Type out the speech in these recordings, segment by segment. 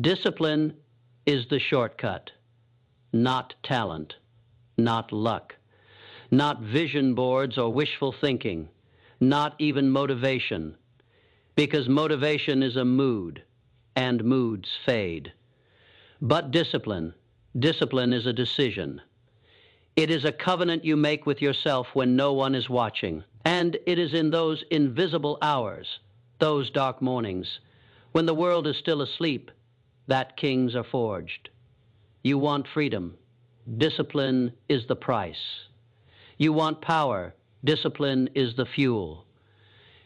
Discipline is the shortcut, not talent, not luck, not vision boards or wishful thinking, not even motivation, because motivation is a mood, and moods fade. But discipline is a decision. It is a covenant you make with yourself when no one is watching, and it is in those invisible hours, those dark mornings, when the world is still asleep, that kings are forged. You want freedom. Discipline is the price. You want power. Discipline is the fuel.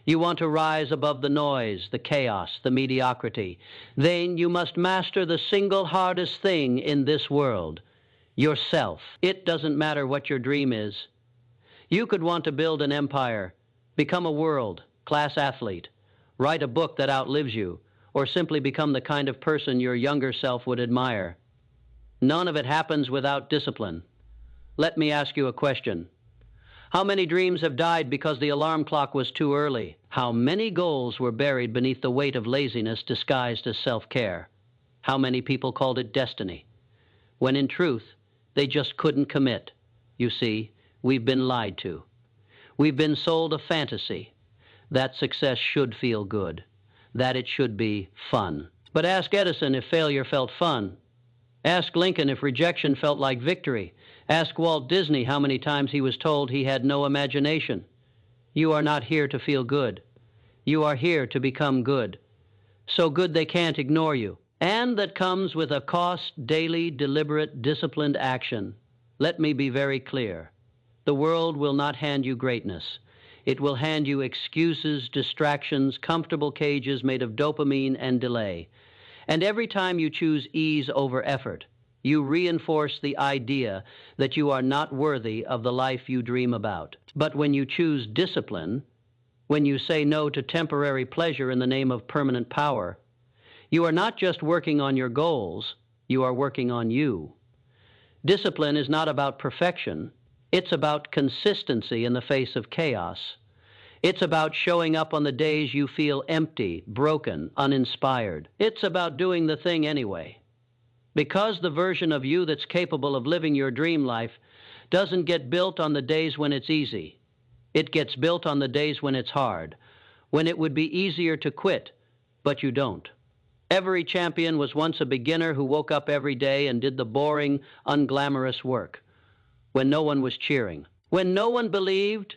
You want to rise above the noise, the chaos, the mediocrity. Then you must master the single hardest thing in this world, yourself. It doesn't matter what your dream is. You could want to build an empire, become a world-class athlete, write a book that outlives you, or simply become the kind of person your younger self would admire. None of it happens without discipline. Let me ask you a question. How many dreams have died because the alarm clock was too early? How many goals were buried beneath the weight of laziness disguised as self-care? How many people called it destiny, when in truth, they just couldn't commit? You see, we've been lied to. We've been sold a fantasy that success should feel good, that it should be fun. But ask Edison if failure felt fun. Ask Lincoln if rejection felt like victory. Ask Walt Disney how many times he was told he had no imagination. You are not here to feel good. You are here to become good. So good they can't ignore you. And that comes with a cost, daily, deliberate, disciplined action. Let me be very clear. The world will not hand you greatness. It will hand you excuses, distractions, comfortable cages made of dopamine and delay. And every time you choose ease over effort, you reinforce the idea that you are not worthy of the life you dream about. But when you choose discipline, when you say no to temporary pleasure in the name of permanent power, you are not just working on your goals, you are working on you. Discipline is not about perfection. It's about consistency in the face of chaos. It's about showing up on the days you feel empty, broken, uninspired. It's about doing the thing anyway. Because the version of you that's capable of living your dream life doesn't get built on the days when it's easy. It gets built on the days when it's hard, when it would be easier to quit, but you don't. Every champion was once a beginner who woke up every day and did the boring, unglamorous work, when no one was cheering, when no one believed,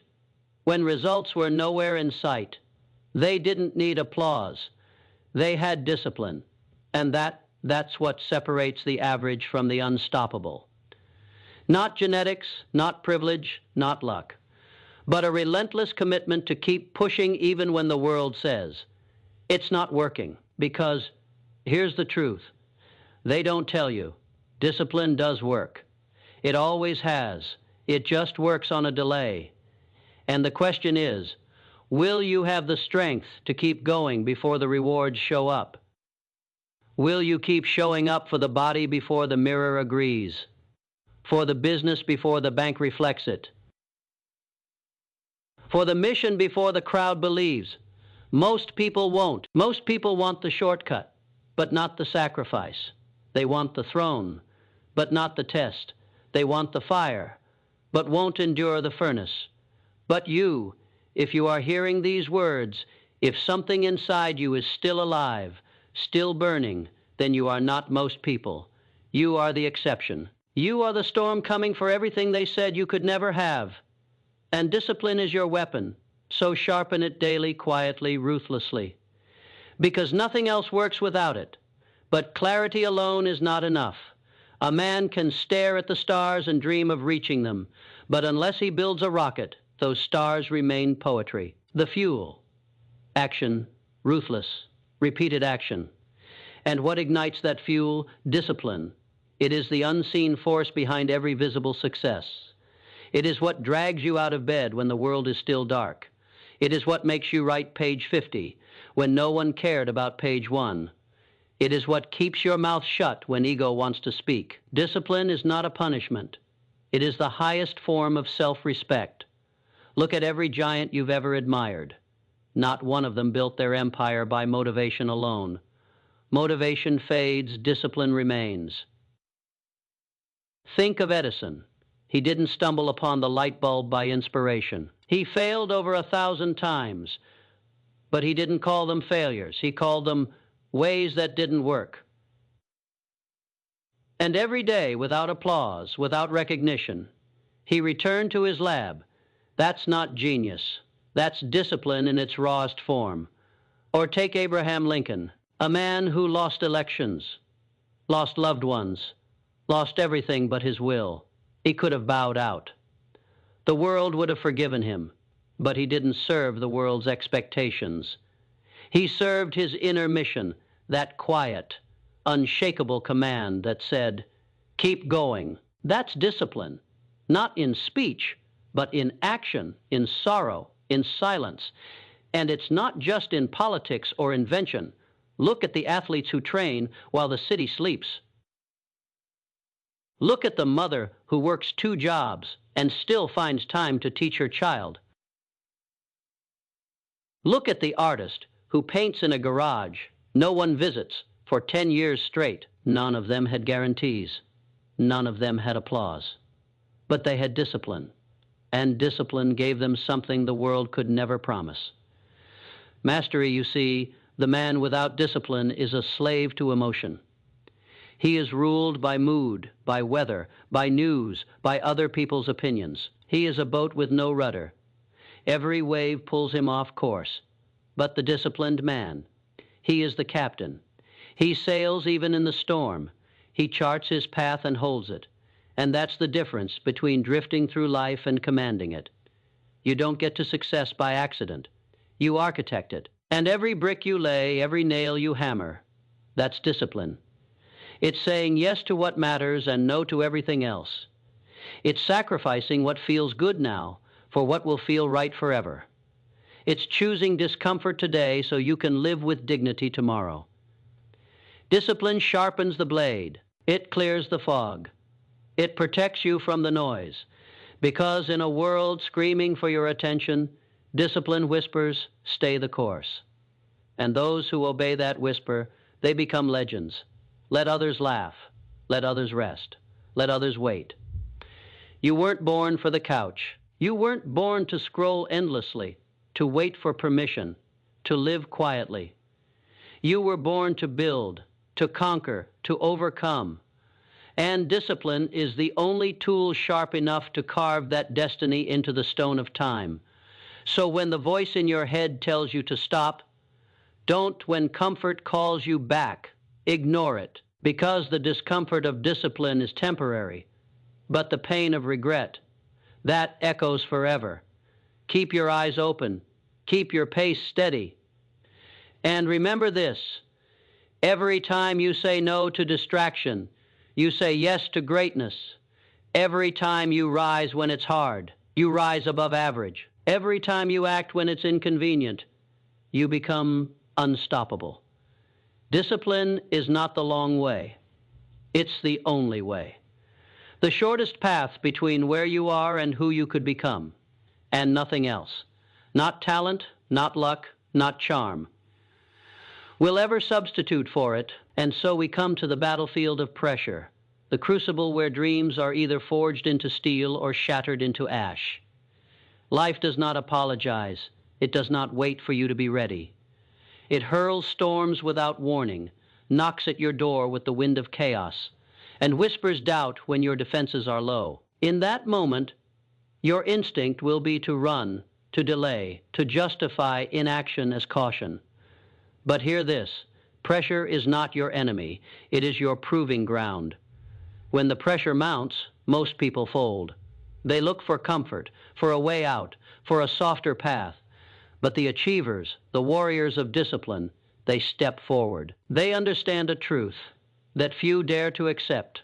when results were nowhere in sight. They didn't need applause. They had discipline, and that's what separates the average from the unstoppable. Not genetics, not privilege, not luck, but a relentless commitment to keep pushing even when the world says it's not working. Because here's the truth. They don't tell you. Discipline does work. It always has. It just works on a delay. And the question is, will you have the strength to keep going before the rewards show up? Will you keep showing up for the body before the mirror agrees? For the business before the bank reflects it? For the mission before the crowd believes? Most people won't. Most people want the shortcut, but not the sacrifice. They want the throne, but not the test. They want the fire, but won't endure the furnace. But you, if you are hearing these words, if something inside you is still alive, still burning, then you are not most people. You are the exception. You are the storm coming for everything they said you could never have. And discipline is your weapon, so sharpen it daily, quietly, ruthlessly. Because nothing else works without it. But clarity alone is not enough. A man can stare at the stars and dream of reaching them, but unless he builds a rocket, those stars remain poetry. The fuel. Action, ruthless, repeated action. And what ignites that fuel? Discipline. It is the unseen force behind every visible success. It is what drags you out of bed when the world is still dark. It is what makes you write page 50 when no one cared about page 1. It is what keeps your mouth shut when ego wants to speak. Discipline is not a punishment. It is the highest form of self-respect. Look at every giant you've ever admired. Not one of them built their empire by motivation alone. Motivation fades, discipline remains. Think of Edison. He didn't stumble upon the light bulb by inspiration. He failed over 1,000 times, but he didn't call them failures. He called them ways that didn't work. And every day, without applause, without recognition, he returned to his lab. That's not genius. That's discipline in its rawest form. Or take Abraham Lincoln, a man who lost elections, lost loved ones, lost everything but his will. He could have bowed out. The world would have forgiven him, but he didn't serve the world's expectations. He served his inner mission, that quiet, unshakable command that said, "Keep going." That's discipline, not in speech, but in action, in sorrow, in silence. And it's not just in politics or invention. Look at the athletes who train while the city sleeps. Look at the mother who works 2 jobs and still finds time to teach her child. Look at the artist who paints in a garage no one visits for 10 years straight. None of them had guarantees. None of them had applause. But they had discipline, and discipline gave them something the world could never promise. Mastery, you see, the man without discipline is a slave to emotion. He is ruled by mood, by weather, by news, by other people's opinions. He is a boat with no rudder. Every wave pulls him off course. But the disciplined man, he is the captain. He sails even in the storm. He charts his path and holds it. And that's the difference between drifting through life and commanding it. You don't get to success by accident. You architect it. And every brick you lay, every nail you hammer, that's discipline. It's saying yes to what matters and no to everything else. It's sacrificing what feels good now for what will feel right forever. It's choosing discomfort today so you can live with dignity tomorrow. Discipline sharpens the blade. It clears the fog. It protects you from the noise. Because in a world screaming for your attention, discipline whispers, "Stay the course." And those who obey that whisper, they become legends. Let others laugh. Let others rest. Let others wait. You weren't born for the couch. You weren't born to scroll endlessly, to wait for permission, to live quietly. You were born to build, to conquer, to overcome. And discipline is the only tool sharp enough to carve that destiny into the stone of time. So when the voice in your head tells you to stop, don't when comfort calls you back. Ignore it, because the discomfort of discipline is temporary, but the pain of regret, that echoes forever. Keep your eyes open. Keep your pace steady. And remember this, every time you say no to distraction, you say yes to greatness. Every time you rise when it's hard, you rise above average. Every time you act when it's inconvenient, you become unstoppable. Discipline is not the long way. It's the only way. The shortest path between where you are and who you could become, and nothing else. Not talent, not luck, not charm will ever substitute for it, and so we come to the battlefield of pressure, the crucible where dreams are either forged into steel or shattered into ash. Life does not apologize. It does not wait for you to be ready. It hurls storms without warning, knocks at your door with the wind of chaos, and whispers doubt when your defenses are low. In that moment, your instinct will be to run, to delay, to justify inaction as caution. But hear this, pressure is not your enemy. It is your proving ground. When the pressure mounts, most people fold. They look for comfort, for a way out, for a softer path. But the achievers, the warriors of discipline, they step forward. They understand a truth that few dare to accept.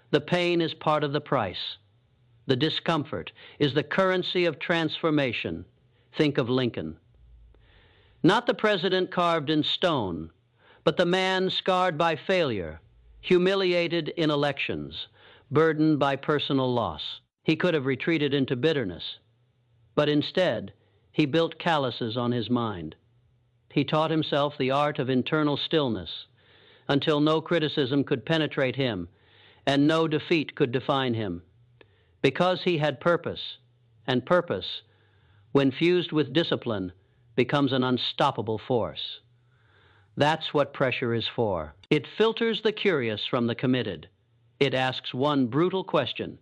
The pain is part of the price. The discomfort is the currency of transformation. Think of Lincoln. Not the president carved in stone, but the man scarred by failure, humiliated in elections, burdened by personal loss. He could have retreated into bitterness, but instead, he built calluses on his mind. He taught himself the art of internal stillness. until no criticism could penetrate him and no defeat could define him. Because he had purpose, and purpose, when fused with discipline, becomes an unstoppable force. That's what pressure is for. It filters the curious from the committed. It asks one brutal question.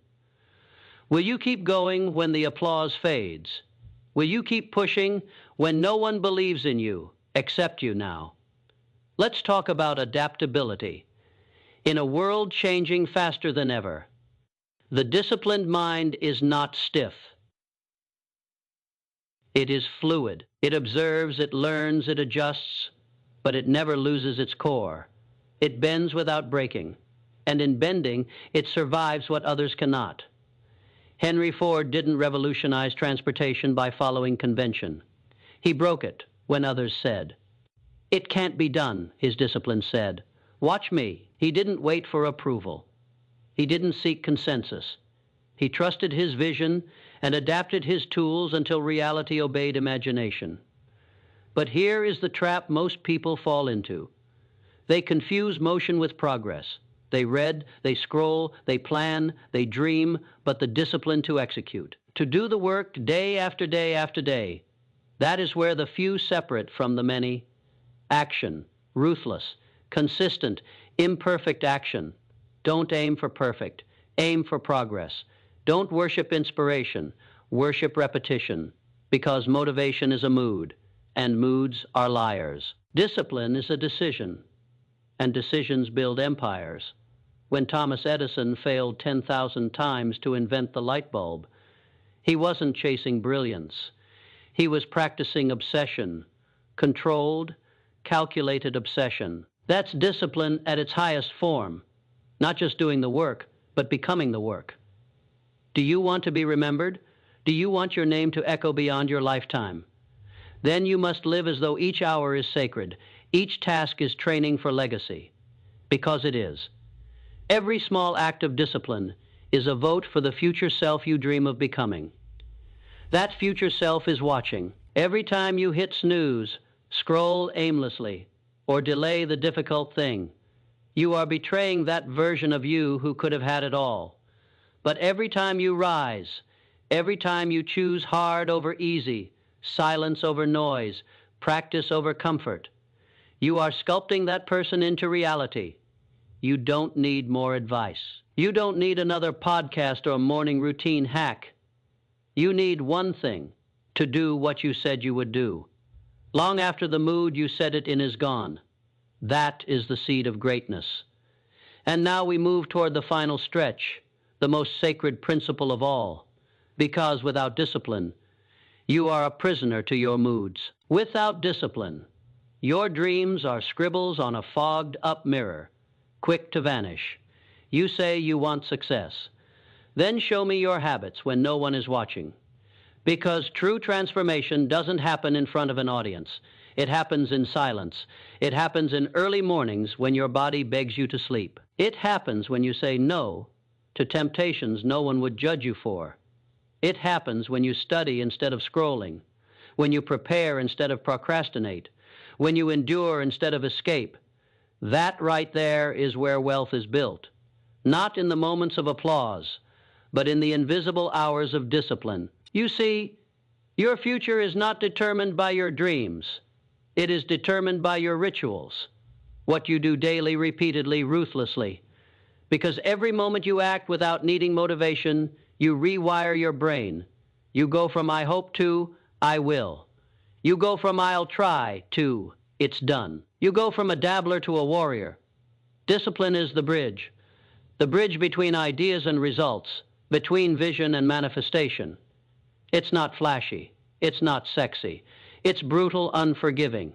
Will you keep going when the applause fades? Will you keep pushing when no one believes in you, except you now? Let's talk about adaptability. In a world changing faster than ever, the disciplined mind is not stiff. It is fluid. It observes, it learns, it adjusts, but it never loses its core. It bends without breaking, and in bending, it survives what others cannot. Henry Ford didn't revolutionize transportation by following convention. He broke it when others said. It can't be done, his discipline said. Watch me. He didn't wait for approval. He didn't seek consensus. He trusted his vision and adapted his tools until reality obeyed imagination. But here is the trap most people fall into. They confuse motion with progress. They read, they scroll, they plan, they dream, but the discipline to execute, to do the work day after day after day. That is where the few separate from the many. Action, ruthless, consistent, imperfect action. Don't aim for perfect, aim for progress. Don't worship inspiration, worship repetition, because motivation is a mood, and moods are liars. Discipline is a decision, and decisions build empires. When Thomas Edison failed 10,000 times to invent the light bulb, he wasn't chasing brilliance. He was practicing obsession, controlled, calculated obsession. That's discipline at its highest form, not just doing the work, but becoming the work. Do you want to be remembered? Do you want your name to echo beyond your lifetime? Then you must live as though each hour is sacred, each task is training for legacy, because it is. Every small act of discipline is a vote for the future self you dream of becoming. That future self is watching. Every time you hit snooze, scroll aimlessly, or delay the difficult thing, you are betraying that version of you who could have had it all. But every time you rise, every time you choose hard over easy, silence over noise, practice over comfort, you are sculpting that person into reality. You don't need more advice. You don't need another podcast or morning routine hack. You need one thing, to do what you said you would do. Long after the mood you said it in is gone. That is the seed of greatness. And now we move toward the final stretch, the most sacred principle of all, because without discipline, you are a prisoner to your moods. Without discipline, your dreams are scribbles on a fogged-up mirror, quick to vanish. You say you want success. Then show me your habits when no one is watching. Because true transformation doesn't happen in front of an audience. It happens in silence. It happens in early mornings when your body begs you to sleep. It happens when you say no to temptations no one would judge you for. It happens when you study instead of scrolling, when you prepare instead of procrastinate, when you endure instead of escape. That right there is where wealth is built, not in the moments of applause, but in the invisible hours of discipline. You see, your future is not determined by your dreams. It is determined by your rituals, what you do daily, repeatedly, ruthlessly. Because every moment you act without needing motivation, you rewire your brain. You go from I hope to I will. You go from I'll try to it's done. You go from a dabbler to a warrior. Discipline is the bridge between ideas and results, between vision and manifestation. It's not flashy. It's not sexy. It's brutal, unforgiving.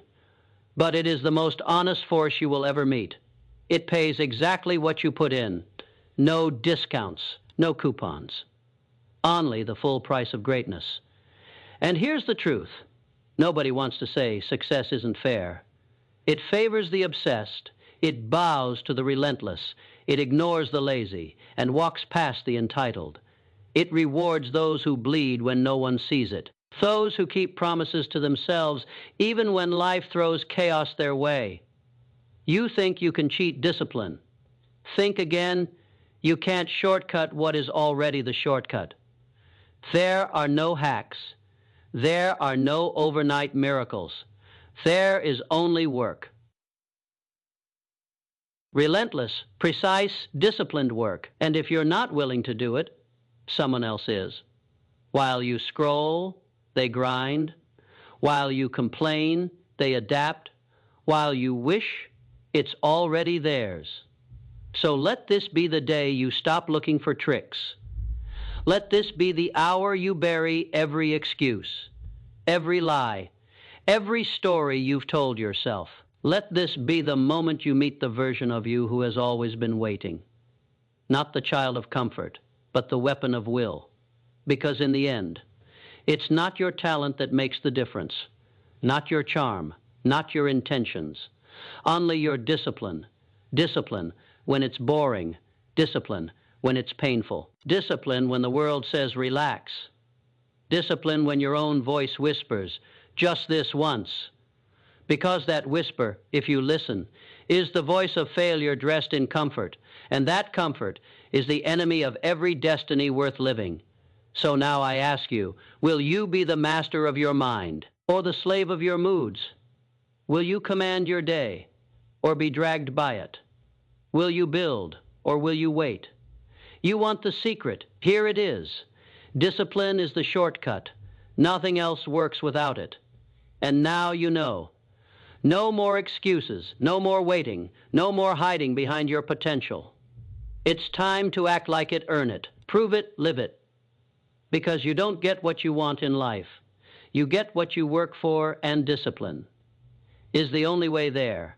But it is the most honest force you will ever meet. It pays exactly what you put in. No discounts, no coupons. Only the full price of greatness. And here's the truth. Nobody wants to say success isn't fair. It favors the obsessed. It bows to the relentless. It ignores the lazy and walks past the entitled. It rewards those who bleed when no one sees it. Those who keep promises to themselves even when life throws chaos their way. You think you can cheat discipline. Think again. You can't shortcut what is already the shortcut. There are no hacks. There are no overnight miracles. There is only work. Relentless, precise, disciplined work. And if you're not willing to do it, someone else is. While you scroll, they grind. While you complain, they adapt. While you wish, it's already theirs. So let this be the day you stop looking for tricks. Let this be the hour you bury every excuse, every lie, every story you've told yourself. Let this be the moment you meet the version of you who has always been waiting. Not the child of comfort, but the weapon of will. Because in the end, it's not your talent that makes the difference, not your charm, not your intentions, only your discipline. Discipline when it's boring, discipline when it's painful, discipline when the world says relax, discipline when your own voice whispers, just this once. Because that whisper, if you listen, is the voice of failure dressed in comfort, and that comfort is the enemy of every destiny worth living. So now I ask you, will you be the master of your mind or the slave of your moods? Will you command your day or be dragged by it? Will you build or will you wait? You want the secret. Here it is. Discipline is the shortcut. Nothing else works without it. And now you know. No more excuses, no more waiting, no more hiding behind your potential. It's time to act like it, earn it, prove it, live it. Because you don't get what you want in life. You get what you work for, and discipline is the only way there.